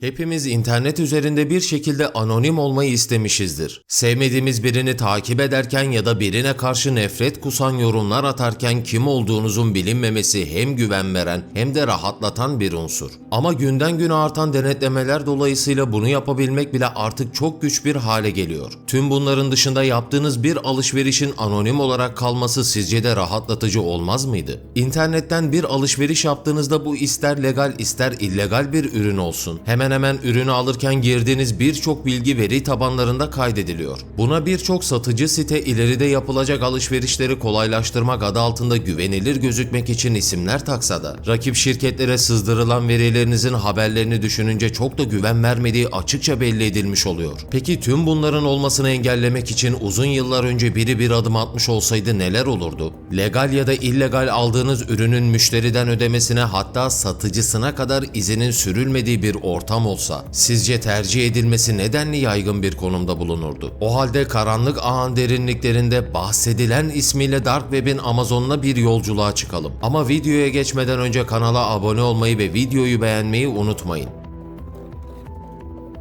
Hepimiz internet üzerinde bir şekilde anonim olmayı istemişizdir. Sevmediğimiz birini takip ederken ya da birine karşı nefret kusan yorumlar atarken kim olduğunuzun bilinmemesi hem güven veren hem de rahatlatan bir unsur. Ama günden güne artan denetlemeler dolayısıyla bunu yapabilmek bile artık çok güç bir hale geliyor. Tüm bunların dışında yaptığınız bir alışverişin anonim olarak kalması sizce de rahatlatıcı olmaz mıydı? İnternetten bir alışveriş yaptığınızda bu ister legal ister illegal bir ürün olsun. Hemen ürünü alırken girdiğiniz birçok bilgi veri tabanlarında kaydediliyor. Buna birçok satıcı site ileride yapılacak alışverişleri kolaylaştırmak adı altında güvenilir gözükmek için isimler taksa da, rakip şirketlere sızdırılan verilerinizin haberlerini düşününce çok da güven vermediği açıkça belli edilmiş oluyor. Peki tüm bunların olmasını engellemek için uzun yıllar önce biri bir adım atmış olsaydı neler olurdu? Legal ya da illegal aldığınız ürünün müşteriden ödemesine, hatta satıcısına kadar izinin sürülmediği bir ortam olsa, sizce tercih edilmesi nedenli yaygın bir konumda bulunurdu? O halde karanlık ağın derinliklerinde bahsedilen ismiyle Dark Web'in Amazon'una bir yolculuğa çıkalım. Ama videoya geçmeden önce kanala abone olmayı ve videoyu beğenmeyi unutmayın.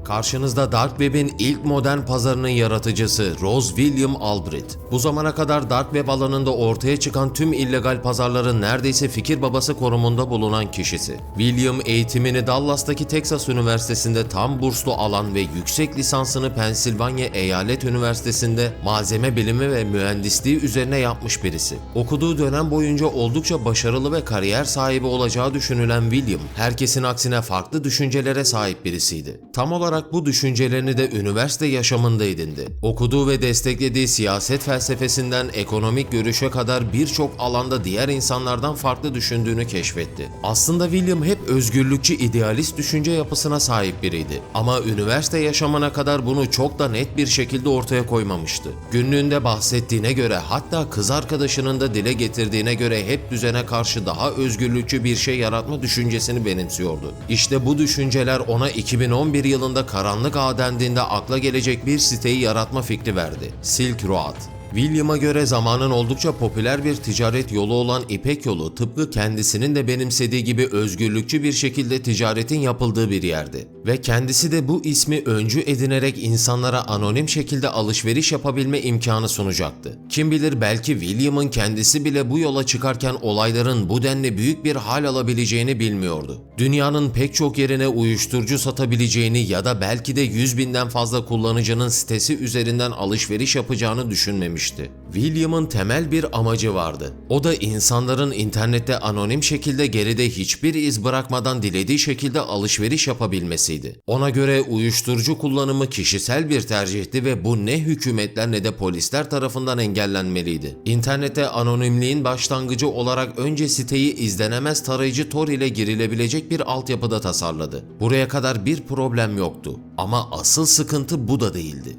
Karşınızda Dark Web'in ilk modern pazarının yaratıcısı Rose William Albright. Bu zamana kadar Dark Web alanında ortaya çıkan tüm illegal pazarların neredeyse fikir babası konumunda bulunan kişisi. William eğitimini Dallas'taki Texas Üniversitesi'nde tam burslu alan ve yüksek lisansını Pensilvanya Eyalet Üniversitesi'nde malzeme bilimi ve mühendisliği üzerine yapmış birisi. Okuduğu dönem boyunca oldukça başarılı ve kariyer sahibi olacağı düşünülen William, herkesin aksine farklı düşüncelere sahip birisiydi. Tam olarak bu düşüncelerini de üniversite yaşamında edindi. Okuduğu ve desteklediği siyaset felsefesinden ekonomik görüşe kadar birçok alanda diğer insanlardan farklı düşündüğünü keşfetti. Aslında William hep özgürlükçü idealist düşünce yapısına sahip biriydi. Ama üniversite yaşamına kadar bunu çok da net bir şekilde ortaya koymamıştı. Günlüğünde bahsettiğine göre, hatta kız arkadaşının da dile getirdiğine göre hep düzene karşı daha özgürlükçü bir şey yaratma düşüncesini benimsiyordu. İşte bu düşünceler ona 2011 yılında karanlık ağ dendiğinde akla gelecek bir siteyi yaratma fikri verdi: Silk Road. William'a göre zamanın oldukça popüler bir ticaret yolu olan İpek Yolu, tıpkı kendisinin de benimsediği gibi özgürlükçü bir şekilde ticaretin yapıldığı bir yerdi. Ve kendisi de bu ismi öncü edinerek insanlara anonim şekilde alışveriş yapabilme imkanı sunacaktı. Kim bilir, belki William'ın kendisi bile bu yola çıkarken olayların bu denli büyük bir hal alabileceğini bilmiyordu. Dünyanın pek çok yerine uyuşturucu satabileceğini ya da belki de 100.000'den fazla kullanıcının sitesi üzerinden alışveriş yapacağını düşünmemişti. William'ın temel bir amacı vardı. O da insanların internette anonim şekilde geride hiçbir iz bırakmadan dilediği şekilde alışveriş yapabilmesiydi. Ona göre uyuşturucu kullanımı kişisel bir tercihti ve bu ne hükümetler ne de polisler tarafından engellenmeliydi. İnternete anonimliğin başlangıcı olarak önce siteyi izlenemez tarayıcı Tor ile girilebilecek bir altyapıda tasarladı. Buraya kadar bir problem yoktu. Ama asıl sıkıntı bu da değildi.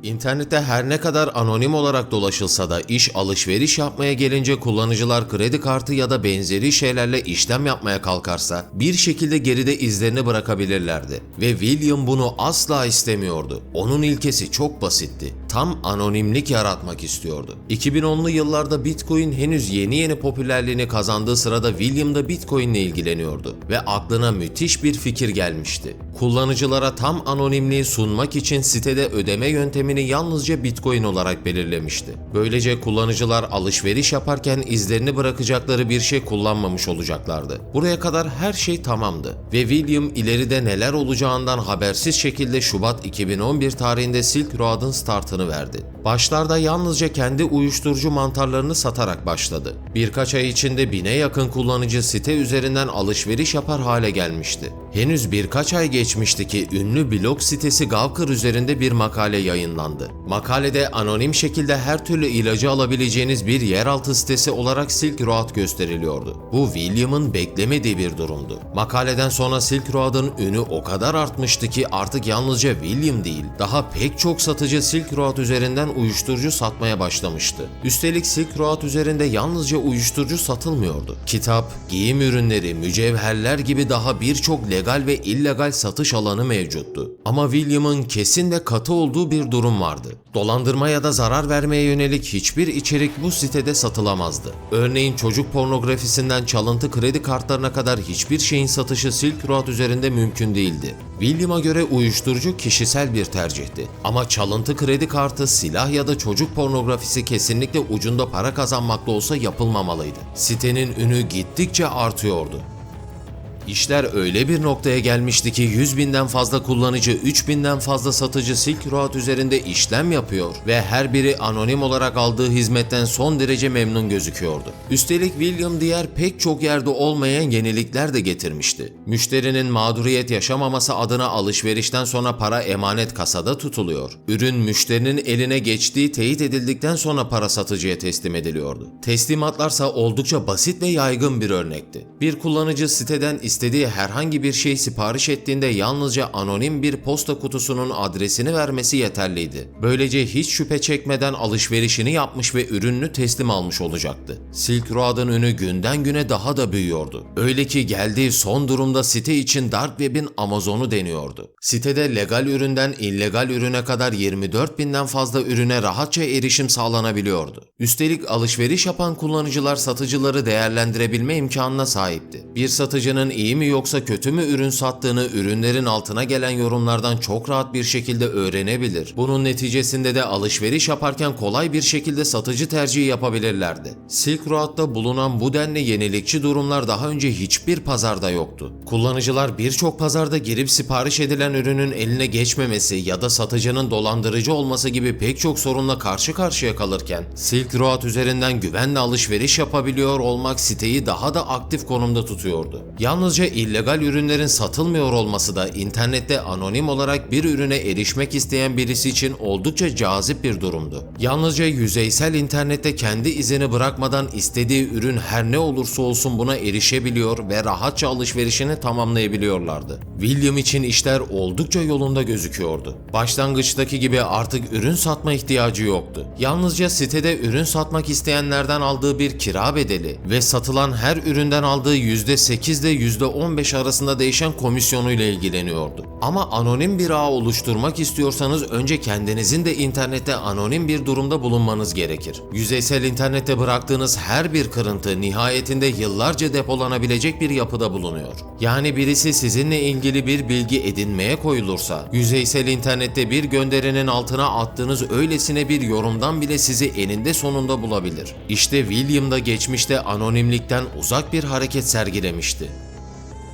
İnternette her ne kadar anonim olarak dolaşılsa da iş alışveriş yapmaya gelince kullanıcılar kredi kartı ya da benzeri şeylerle işlem yapmaya kalkarsa bir şekilde geride izlerini bırakabilirlerdi. Ve William bunu asla istemiyordu. Onun ilkesi çok basitti: tam anonimlik yaratmak istiyordu. 2010'lu yıllarda Bitcoin henüz yeni popülerliğini kazandığı sırada William da Bitcoin ile ilgileniyordu ve aklına müthiş bir fikir gelmişti. Kullanıcılara tam anonimliği sunmak için sitede ödeme yöntemini yalnızca Bitcoin olarak belirlemişti. Böylece kullanıcılar alışveriş yaparken izlerini bırakacakları bir şey kullanmamış olacaklardı. Buraya kadar her şey tamamdı ve William ileride neler olacağından habersiz şekilde Şubat 2011 tarihinde Silk Road'un startını verdi. Başlarda yalnızca kendi uyuşturucu mantarlarını satarak başladı. Birkaç ay içinde 1000'e yakın kullanıcı site üzerinden alışveriş yapar hale gelmişti. Henüz birkaç ay geçmişti ki ünlü blog sitesi Gawker üzerinde bir makale yayınlandı. Makalede anonim şekilde her türlü ilacı alabileceğiniz bir yeraltı sitesi olarak Silk Road gösteriliyordu. Bu William'ın beklemediği bir durumdu. Makaleden sonra Silk Road'un ünü o kadar artmıştı ki artık yalnızca William değil, daha pek çok satıcı Silk Road üzerinden uyuşturucu satmaya başlamıştı. Üstelik Silk Road üzerinde yalnızca uyuşturucu satılmıyordu. Kitap, giyim ürünleri, mücevherler gibi daha birçok legal ve illegal satış alanı mevcuttu. Ama William'ın kesin ve katı olduğu bir durum vardı. Dolandırma ya da zarar vermeye yönelik hiçbir içerik bu sitede satılamazdı. Örneğin çocuk pornografisinden çalıntı kredi kartlarına kadar hiçbir şeyin satışı Silk Road üzerinde mümkün değildi. William'a göre uyuşturucu kişisel bir tercihti. Ama çalıntı kredi kartı, silah ya da çocuk pornografisi kesinlikle ucunda para kazanmakla olsa yapılmamalıydı. Sitenin ünü gittikçe artıyordu. İşler öyle bir noktaya gelmişti ki 100.000'den fazla kullanıcı, 3.000'den fazla satıcı Silk Road üzerinde işlem yapıyor ve her biri anonim olarak aldığı hizmetten son derece memnun gözüküyordu. Üstelik William diğer pek çok yerde olmayan yenilikler de getirmişti. Müşterinin mağduriyet yaşamaması adına alışverişten sonra para emanet kasada tutuluyor. Ürün müşterinin eline geçtiği teyit edildikten sonra para satıcıya teslim ediliyordu. Teslimatlarsa oldukça basit ve yaygın bir örnekti. Bir kullanıcı siteden istediği herhangi bir şey sipariş ettiğinde yalnızca anonim bir posta kutusunun adresini vermesi yeterliydi. Böylece hiç şüphe çekmeden alışverişini yapmış ve ürününü teslim almış olacaktı. Silk Road'un ünü günden güne daha da büyüyordu. Öyle ki geldiği son durumda site için Dark Web'in Amazon'u deniyordu. Sitede legal üründen illegal ürüne kadar 24.000'den fazla ürüne rahatça erişim sağlanabiliyordu. Üstelik alışveriş yapan kullanıcılar satıcıları değerlendirebilme imkanına sahipti. Bir satıcının iyi mi yoksa kötü mü ürün sattığını ürünlerin altına gelen yorumlardan çok rahat bir şekilde öğrenebilir. Bunun neticesinde de alışveriş yaparken kolay bir şekilde satıcı tercihi yapabilirlerdi. Silk Road'da bulunan bu denli yenilikçi durumlar daha önce hiçbir pazarda yoktu. Kullanıcılar birçok pazarda girip sipariş edilen ürünün eline geçmemesi ya da satıcının dolandırıcı olması gibi pek çok sorunla karşı karşıya kalırken Silk Road üzerinden güvenle alışveriş yapabiliyor olmak siteyi daha da aktif konumda tutuyordu. Yalnızca illegal ürünlerin satılmıyor olması da internette anonim olarak bir ürüne erişmek isteyen birisi için oldukça cazip bir durumdu. Yalnızca yüzeysel internette kendi izini bırakmadan istediği ürün her ne olursa olsun buna erişebiliyor ve rahatça alışverişini tamamlayabiliyorlardı. William için işler oldukça yolunda gözüküyordu. Başlangıçtaki gibi artık ürün satma ihtiyacı yoktu. Yalnızca sitede ürün satmak isteyenlerden aldığı bir kira bedeli ve satılan her üründen aldığı %8 ile %15 arasında değişen komisyonuyla ilgileniyordu. Ama anonim bir ağ oluşturmak istiyorsanız önce kendinizin de internette anonim bir durumda bulunmanız gerekir. Yüzeysel internette bıraktığınız her bir kırıntı nihayetinde yıllarca depolanabilecek bir yapıda bulunuyor. Yani birisi sizinle ilgili bir bilgi edinmeye koyulursa, yüzeysel internette bir gönderinin altına attığınız öylesine bir yorumdan bile sizi eninde sonunda bulabilir. İşte William da geçmişte anonimlikten uzak bir hareket sergilemişti.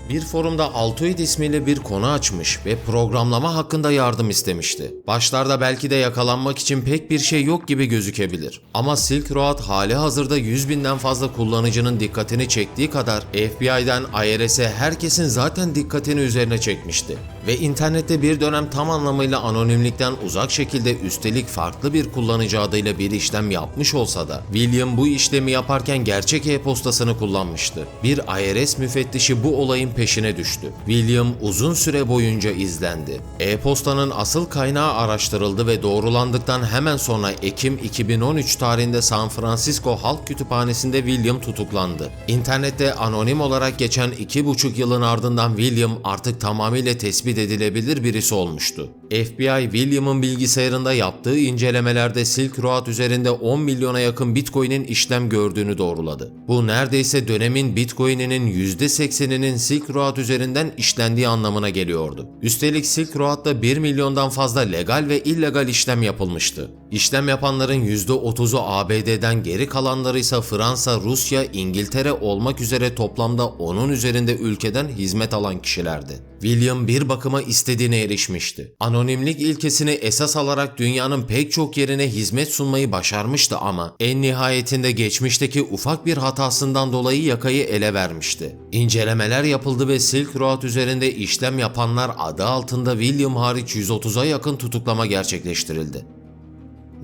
Bir forumda Altoid ismiyle bir konu açmış ve programlama hakkında yardım istemişti. Başlarda belki de yakalanmak için pek bir şey yok gibi gözükebilir. Ama Silk Road hali hazırda 100.000'den fazla kullanıcının dikkatini çektiği kadar FBI'den IRS'e herkesin zaten dikkatini üzerine çekmişti. Ve internette bir dönem tam anlamıyla anonimlikten uzak şekilde üstelik farklı bir kullanıcı adıyla bir işlem yapmış olsa da William bu işlemi yaparken gerçek e-postasını kullanmıştı. Bir IRS müfettişi bu olayın peşine düştü. William uzun süre boyunca izlendi. E-postanın asıl kaynağı araştırıldı ve doğrulandıktan hemen sonra Ekim 2013 tarihinde San Francisco Halk Kütüphanesi'nde William tutuklandı. İnternette anonim olarak geçen 2,5 yılın ardından William artık tamamıyla tespit edilebilir birisi olmuştu. FBI, William'ın bilgisayarında yaptığı incelemelerde Silk Road üzerinde 10 milyona yakın Bitcoin'in işlem gördüğünü doğruladı. Bu neredeyse dönemin Bitcoin'inin %80'inin Silk Road üzerinden işlendiği anlamına geliyordu. Üstelik Silk Road'da 1 milyondan fazla legal ve illegal işlem yapılmıştı. İşlem yapanların %30'u ABD'den, geri kalanları ise Fransa, Rusya, İngiltere olmak üzere toplamda onun üzerinde ülkeden hizmet alan kişilerdi. William bir bakıma istediğine erişmişti. Anonimlik ilkesini esas alarak dünyanın pek çok yerine hizmet sunmayı başarmıştı ama en nihayetinde geçmişteki ufak bir hatasından dolayı yakayı ele vermişti. İncelemeler yapıldı ve Silk Road üzerinde işlem yapanlar adı altında William hariç 130'a yakın tutuklama gerçekleştirildi.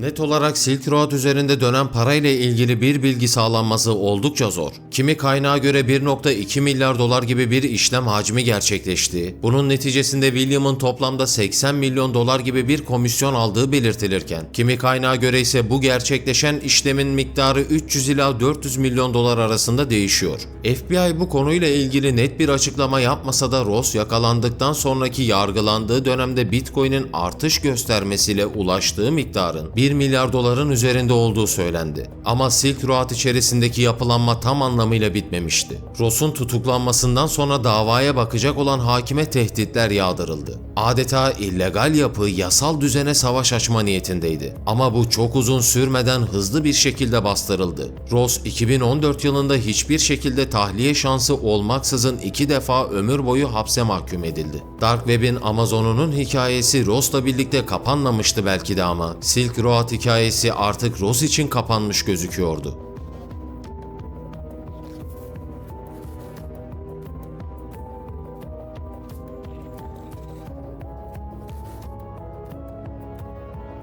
Net olarak Silk Road üzerinde dönen parayla ilgili bir bilgi sağlanması oldukça zor. Kimi kaynağa göre 1,2 milyar dolar gibi bir işlem hacmi gerçekleşti. Bunun neticesinde William'ın toplamda 80 milyon dolar gibi bir komisyon aldığı belirtilirken, kimi kaynağa göre ise bu gerçekleşen işlemin miktarı 300 ila 400 milyon dolar arasında değişiyor. FBI bu konuyla ilgili net bir açıklama yapmasa da Ross yakalandıktan sonraki yargılandığı dönemde Bitcoin'in artış göstermesiyle ulaştığı miktarın 1 milyar doların üzerinde olduğu söylendi. Ama Silk Road içerisindeki yapılanma tam anlamıyla bitmemişti. Ross'un tutuklanmasından sonra davaya bakacak olan hakime tehditler yağdırıldı. Adeta illegal yapı yasal düzene savaş açma niyetindeydi. Ama bu çok uzun sürmeden hızlı bir şekilde bastırıldı. Ross 2014 yılında hiçbir şekilde tahliye şansı olmaksızın 2 defa ömür boyu hapse mahkum edildi. Dark Web'in Amazon'unun hikayesi Ross'la birlikte kapanmamıştı belki de ama Silk Road hikayesi artık Ross için kapanmış gözüküyordu.